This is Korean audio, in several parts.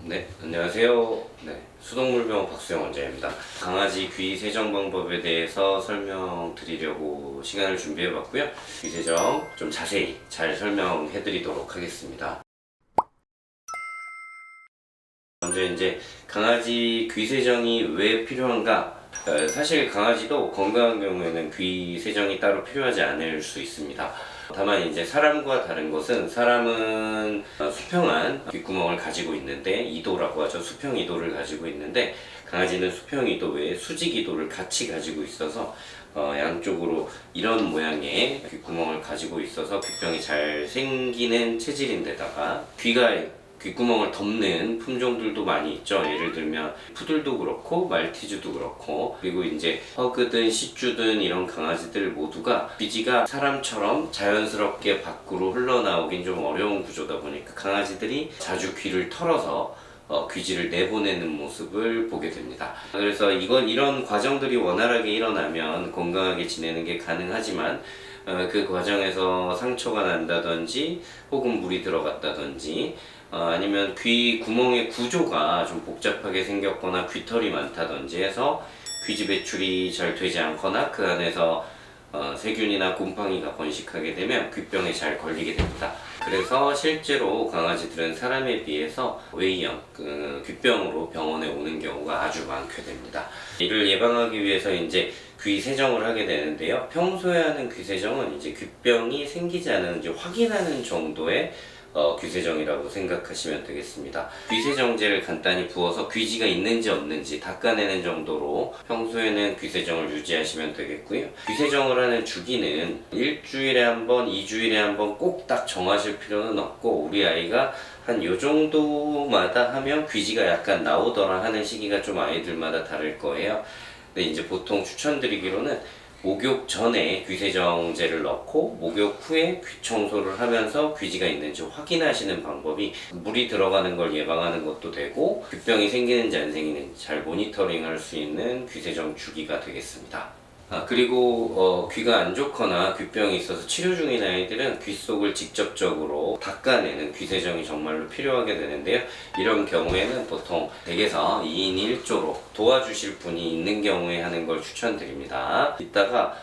네, 안녕하세요. 네, 수동물병원 박수영 원장입니다. 강아지 귀 세정 방법에 대해서 설명드리려고 시간을 준비해 봤고요. 귀 세정 좀 자세히 잘 설명해 드리도록 하겠습니다. 먼저 이제 강아지 귀 세정이 왜 필요한가? 사실 강아지도 건강한 경우에는 귀 세정이 따로 필요하지 않을 수 있습니다. 다만 이제 사람과 다른 것은 사람은 수평한 귓구멍을 가지고 있는데, 이도라고 하죠. 수평 이도를 가지고 있는데, 강아지는 수평 이도 외에 수직 이도를 같이 가지고 있어서 양쪽으로 이런 모양의 귓구멍을 가지고 있어서 귀병이 잘 생기는 체질인데다가 귓구멍을 덮는 품종들도 많이 있죠. 예를 들면 푸들도 그렇고 말티즈도 그렇고, 그리고 이제 허그든 시쭈든 이런 강아지들 모두가 귀지가 사람처럼 자연스럽게 밖으로 흘러나오긴 좀 어려운 구조다 보니까 강아지들이 자주 귀를 털어서 귀지를 내보내는 모습을 보게 됩니다. 그래서 이런 과정들이 원활하게 일어나면 건강하게 지내는 게 가능하지만, 그 과정에서 상처가 난다든지 혹은 물이 들어갔다든지, 아니면 귀 구멍의 구조가 좀 복잡하게 생겼거나 귀털이 많다든지 해서 귀지 배출이 잘 되지 않거나 그 안에서 세균이나 곰팡이가 번식하게 되면 귀병에 잘 걸리게 됩니다. 그래서 실제로 강아지들은 사람에 비해서 외이형, 귀병으로 병원에 오는 경우가 아주 많게 됩니다. 이를 예방하기 위해서 이제 귀 세정을 하게 되는데요. 평소에 하는 귀 세정은 이제 귀병이 생기지 않은지 확인하는 정도의 귀세정이라고 생각하시면 되겠습니다. 귀세정제를 간단히 부어서 귀지가 있는지 없는지 닦아내는 정도로 평소에는 귀세정을 유지하시면 되겠고요. 귀세정을 하는 주기는 일주일에 한 번, 2주일에 한 번 꼭 딱 정하실 필요는 없고, 우리 아이가 한 요 정도마다 하면 귀지가 약간 나오더라 하는 시기가 좀 아이들마다 다를 거예요. 근데 이제 보통 추천드리기로는 목욕 전에 귀세정제를 넣고 목욕 후에 귀 청소를 하면서 귀지가 있는지 확인하시는 방법이 물이 들어가는 걸 예방하는 것도 되고, 귀병이 생기는지 안 생기는지 잘 모니터링 할 수 있는 귀세정 주기가 되겠습니다. 그리고 귀가 안 좋거나 귀병이 있어서 치료 중인 아이들은 귀 속을 직접적으로 닦아내는 귀세정이 정말로 필요하게 되는데요. 이런 경우에는 보통 댁에서 2인 1조로 도와주실 분이 있는 경우에 하는 걸 추천드립니다. 이따가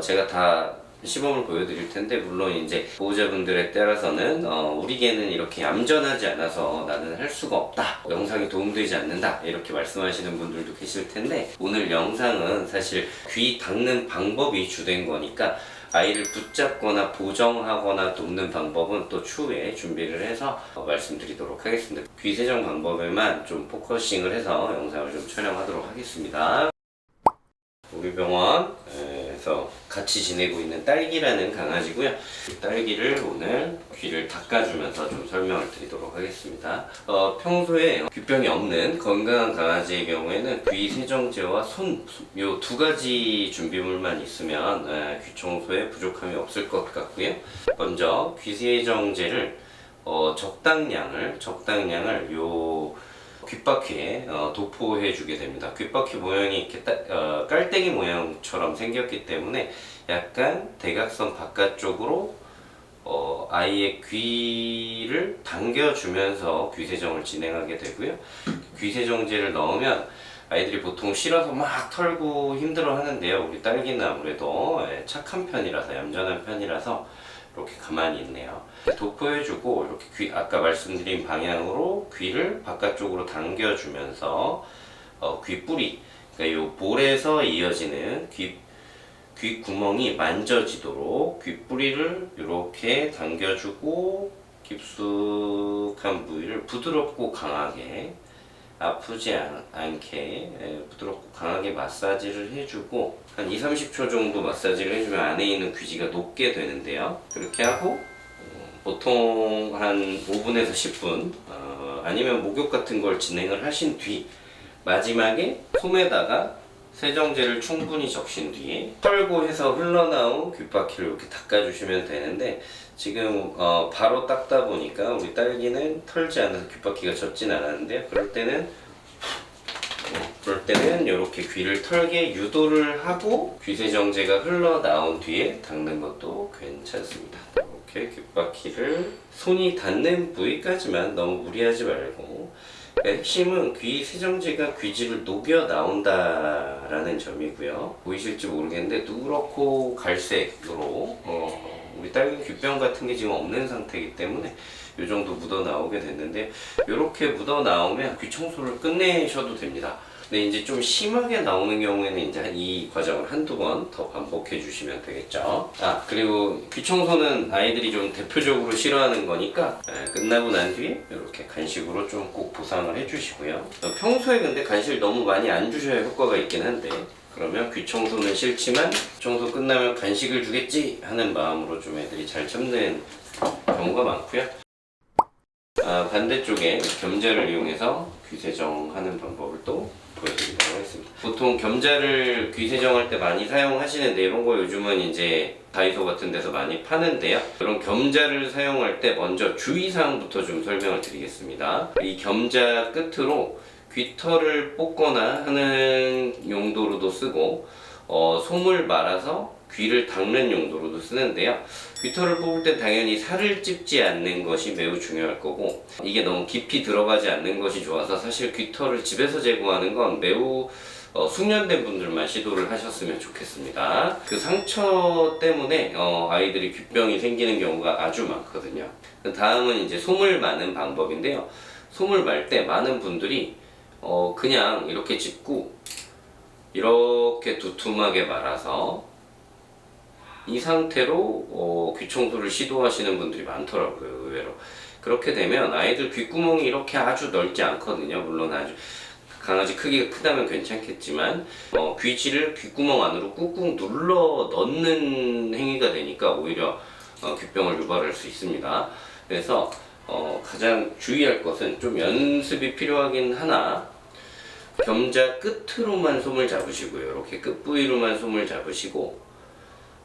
제가 다 시범을 보여드릴 텐데, 물론 이제 보호자분들에 따라서는 우리 개는 이렇게 얌전하지 않아서 나는 할 수가 없다, 영상이 도움되지 않는다, 이렇게 말씀하시는 분들도 계실 텐데, 오늘 영상은 사실 귀 닦는 방법이 주된 거니까 아이를 붙잡거나 보정하거나 돕는 방법은 또 추후에 준비를 해서 말씀드리도록 하겠습니다. 귀 세정 방법에만 좀 포커싱을 해서 영상을 좀 촬영하도록 하겠습니다. 우리 병원에서 같이 지내고 있는 딸기라는 강아지고요. 딸기를 오늘 귀를 닦아주면서 좀 설명을 드리도록 하겠습니다. 평소에 귀병이 없는 건강한 강아지의 경우에는 귀 세정제와 손, 요 두 가지 준비물만 있으면 귀 청소에 부족함이 없을 것 같고요. 먼저 귀 세정제를 적당량을 요 귓바퀴에 도포해 주게 됩니다. 귓바퀴 모양이 이렇게 깔때기 모양처럼 생겼기 때문에 약간 대각선 바깥쪽으로 아이의 귀를 당겨주면서 귀세정을 진행하게 되고요. 귀세정제를 넣으면 아이들이 보통 싫어서 막 털고 힘들어 하는데요. 우리 딸기는 아무래도 착한 편이라서, 얌전한 편이라서 이렇게 가만히 있네요. 도포해주고 이렇게 아까 말씀드린 방향으로 귀를 바깥쪽으로 당겨주면서 귀뿌리, 그러니까 이 볼에서 이어지는 귀 구멍이 만져지도록 귀뿌리를 이렇게 당겨주고, 깊숙한 부위를 부드럽고 강하게, 아프지 않게 부드럽고 강하게 마사지를 해주고, 한 2-30초 정도 마사지를 해주면 안에 있는 귀지가 녹게 되는데요. 그렇게 하고 보통 한 5분에서 10분 아니면 목욕 같은 걸 진행을 하신 뒤, 마지막에 솜에다가 세정제를 충분히 적신 뒤에 털고 해서 흘러나온 귓바퀴를 이렇게 닦아주시면 되는데, 지금 바로 닦다 보니까 우리 딸기는 털지 않아서 귓바퀴가 젖진 않았는데요. 그럴 때는 이렇게 귀를 털게 유도를 하고 귀세정제가 흘러나온 뒤에 닦는 것도 괜찮습니다. 이렇게 귓바퀴를 손이 닿는 부위까지만, 너무 무리하지 말고 핵심은 귀 세정제가 귀지를 녹여 나온다라는 점이고요. 보이실지 모르겠는데 누렇고 갈색으로 우리 딸기 귓병 같은 게 지금 없는 상태이기 때문에 이 정도 묻어 나오게 됐는데, 이렇게 묻어 나오면 귀 청소를 끝내셔도 됩니다. 근데 이제 좀 심하게 나오는 경우에는 이제 이 과정을 한두 번 더 반복해 주시면 되겠죠. 그리고 귀 청소는 아이들이 좀 대표적으로 싫어하는 거니까 끝나고 난 뒤에 이렇게 간식으로 좀 꼭 보상을 해 주시고요. 평소에 근데 간식을 너무 많이 안 주셔야 효과가 있긴 한데, 그러면 귀 청소는 싫지만 청소 끝나면 간식을 주겠지 하는 마음으로 좀 애들이 잘 참는 경우가 많고요. 반대쪽에 겸자를 이용해서 귀 세정하는 방법을 또 보여드리도록 하겠습니다. 보통 겸자를 귀 세정할 때 많이 사용하시는데, 이런 거 요즘은 이제 다이소 같은 데서 많이 파는데요. 그런 겸자를 사용할 때 먼저 주의사항부터 좀 설명을 드리겠습니다. 이 겸자 끝으로 귀털을 뽑거나 하는 용도로도 쓰고, 솜을 말아서 귀를 닦는 용도로도 쓰는데요. 귀털을 뽑을 때 당연히 살을 찝지 않는 것이 매우 중요할 거고, 이게 너무 깊이 들어가지 않는 것이 좋아서 사실 귀털을 집에서 제거하는 건 매우 숙련된 분들만 시도를 하셨으면 좋겠습니다. 그 상처 때문에 아이들이 귓병이 생기는 경우가 아주 많거든요. 그 다음은 이제 솜을 마는 방법인데요. 솜을 말 때 많은 분들이 그냥 이렇게 짚고 이렇게 두툼하게 말아서 이 상태로 귀 청소를 시도하시는 분들이 많더라고요, 의외로. 그렇게 되면 아이들 귓구멍이 이렇게 아주 넓지 않거든요. 물론 아주 강아지 크기가 크다면 괜찮겠지만 귀지를 귓구멍 안으로 꾹꾹 눌러 넣는 행위가 되니까 오히려 귓병을 유발할 수 있습니다. 그래서 가장 주의할 것은 좀 연습이 필요하긴 하나, 겸자 끝으로만 솜을 잡으시고요. 이렇게 끝 부위로만 솜을 잡으시고,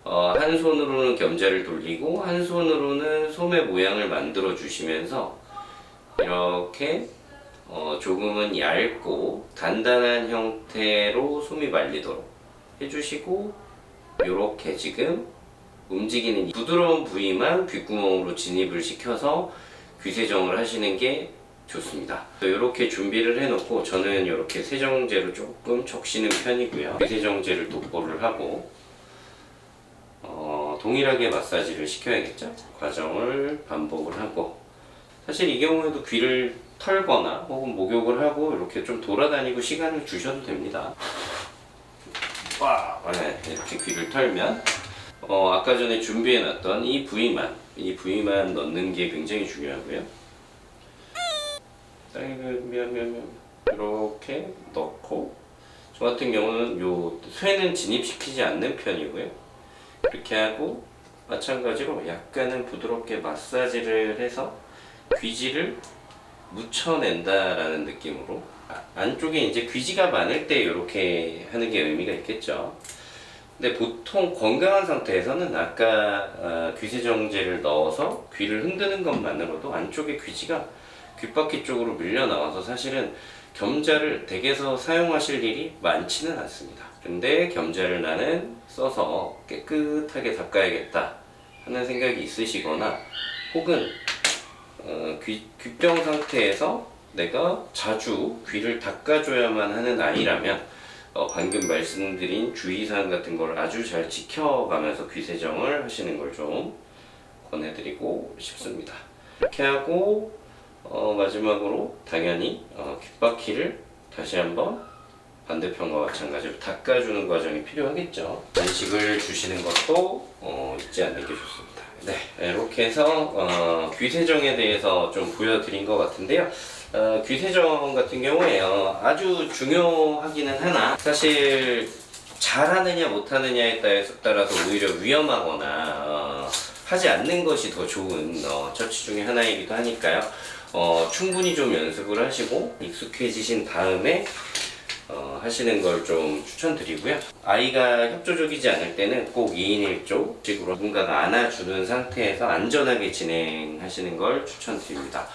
한 손으로는 겸자를 돌리고 한 손으로는 솜의 모양을 만들어 주시면서 이렇게 조금은 얇고 단단한 형태로 솜이 말리도록 해주시고, 이렇게 지금 움직이는 부드러운 부위만 귓구멍으로 진입을 시켜서 귀 세정을 하시는 게 좋습니다. 이렇게 준비를 해놓고 저는 이렇게 세정제로 조금 적시는 편이고요. 귀 세정제를 도포를 하고 동일하게 마사지를 시켜야겠죠? 과정을 반복을 하고, 사실 이 경우에도 귀를 털거나 혹은 목욕을 하고 이렇게 좀 돌아다니고 시간을 주셔도 됩니다. 네, 이렇게 귀를 털면 아까 전에 준비해놨던 이 부위만 넣는 게 굉장히 중요하고요. 이렇게 넣고, 저 같은 경우는 요 쇠는 진입시키지 않는 편이고요. 이렇게 하고 마찬가지로 약간은 부드럽게 마사지를 해서 귀지를 묻혀낸다라는 느낌으로, 안쪽에 이제 귀지가 많을 때 이렇게 하는 게 의미가 있겠죠. 근데 보통 건강한 상태에서는 아까 귀세정제를 넣어서 귀를 흔드는 것만으로도 안쪽에 귀지가 귓바퀴 쪽으로 밀려 나와서 사실은 겸자를 댁에서 사용하실 일이 많지는 않습니다. 근데 겸자를 나는 써서 깨끗하게 닦아야겠다 하는 생각이 있으시거나, 혹은 귓병 상태에서 내가 자주 귀를 닦아줘야만 하는 아이라면 방금 말씀드린 주의사항 같은 걸 아주 잘 지켜가면서 귀 세정을 하시는 걸 좀 권해드리고 싶습니다. 이렇게 하고 마지막으로 당연히 귓바퀴를 다시 한번 반대편과 마찬가지로 닦아주는 과정이 필요하겠죠. 간식을 주시는 것도 잊지 않는 게 좋습니다. 네, 이렇게 해서 귀 세정에 대해서 좀 보여드린 것 같은데요. 귀 세정 같은 경우에 아주 중요하기는 하나, 사실 잘하느냐 못하느냐에 따라서 오히려 위험하거나 하지 않는 것이 더 좋은 처치 중에 하나이기도 하니까요. 충분히 좀 연습을 하시고 익숙해지신 다음에 하시는 걸 좀 추천드리고요. 아이가 협조적이지 않을 때는 꼭 2인 1조식으로 누군가가 안아주는 상태에서 안전하게 진행하시는 걸 추천드립니다.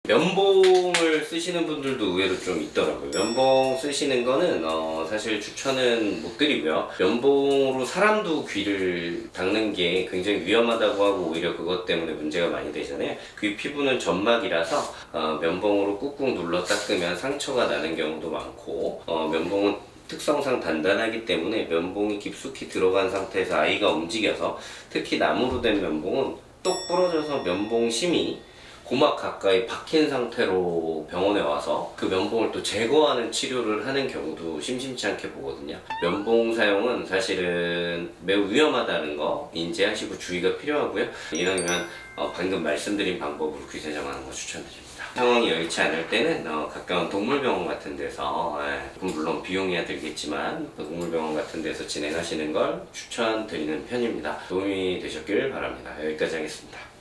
면봉을 면봉을 쓰시는 분들도 의외로 좀 있더라고요. 면봉 쓰시는 거는 사실 추천은 못 드리고요. 면봉으로 사람도 귀를 닦는 게 굉장히 위험하다고 하고 오히려 그것 때문에 문제가 많이 되잖아요. 귀 피부는 점막이라서 면봉으로 꾹꾹 눌러 닦으면 상처가 나는 경우도 많고 면봉은 특성상 단단하기 때문에 면봉이 깊숙이 들어간 상태에서 아이가 움직여서 특히 나무로 된 면봉은 똑 부러져서 면봉심이 고막 가까이 박힌 상태로 병원에 와서 그 면봉을 또 제거하는 치료를 하는 경우도 심심치 않게 보거든요. 면봉 사용은 사실은 매우 위험하다는 거 인지하시고 주의가 필요하고요. 이왕이면 방금 말씀드린 방법으로 귀 세정하는 거 추천드립니다. 상황이 여의치 않을 때는 가까운 동물병원 같은 데서 물론 비용이야 들겠지만 동물병원 같은 데서 진행하시는 걸 추천드리는 편입니다. 도움이 되셨길 바랍니다. 여기까지 하겠습니다.